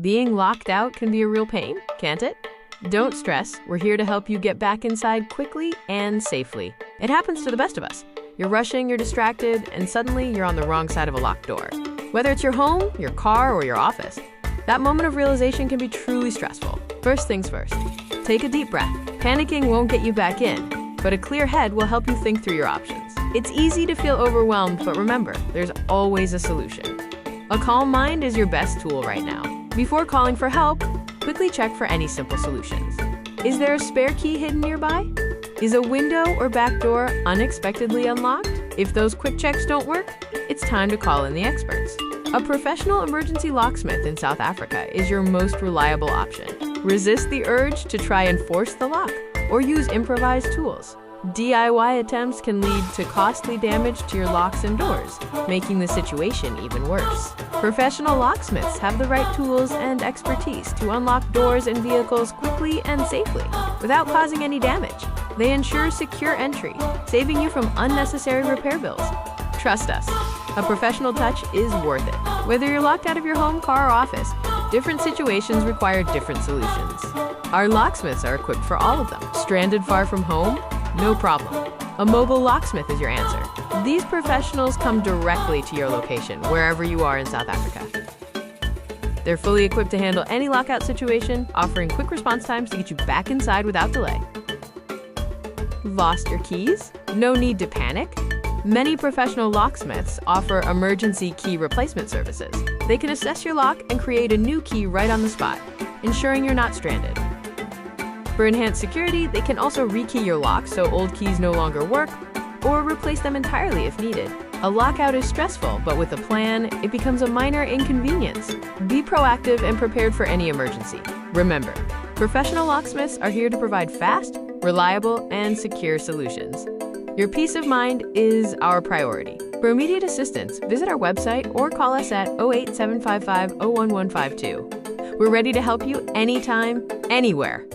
Being locked out can be a real pain, can't it? Don't stress, we're here to help you get back inside quickly and safely. It happens to the best of us. You're rushing, you're distracted, and suddenly you're on the wrong side of a locked door. Whether it's your home, your car, or your office, that moment of realization can be truly stressful. First things first, take a deep breath. Panicking won't get you back in, but a clear head will help you think through your options. It's easy to feel overwhelmed, but remember, there's always a solution. A calm mind is your best tool right now. Before calling for help, quickly check for any simple solutions. Is there a spare key hidden nearby? Is a window or back door unexpectedly unlocked? If those quick checks don't work, it's time to call in the experts. A professional emergency locksmith in South Africa is your most reliable option. Resist the urge to try and force the lock or use improvised tools. DIY attempts can lead to costly damage to your locks and doors, making the situation even worse. Professional locksmiths have the right tools and expertise to unlock doors and vehicles quickly and safely, without causing any damage. They ensure secure entry, saving you from unnecessary repair bills. Trust us, a professional touch is worth it. Whether you're locked out of your home, car, or office, different situations require different solutions. Our locksmiths are equipped for all of them. Stranded far from home? No problem. A mobile locksmith is your answer. These professionals come directly to your location, wherever you are in South Africa. They're fully equipped to handle any lockout situation, offering quick response times to get you back inside without delay. Lost your keys? No need to panic. Many professional locksmiths offer emergency key replacement services. They can assess your lock and create a new key right on the spot, ensuring you're not stranded. For enhanced security, they can also rekey your lock so old keys no longer work, or replace them entirely if needed. A lockout is stressful, but with a plan, it becomes a minor inconvenience. Be proactive and prepared for any emergency. Remember, professional locksmiths are here to provide fast, reliable, and secure solutions. Your peace of mind is our priority. For immediate assistance, visit our website or call us at 08-755-01152. We're ready to help you anytime, anywhere.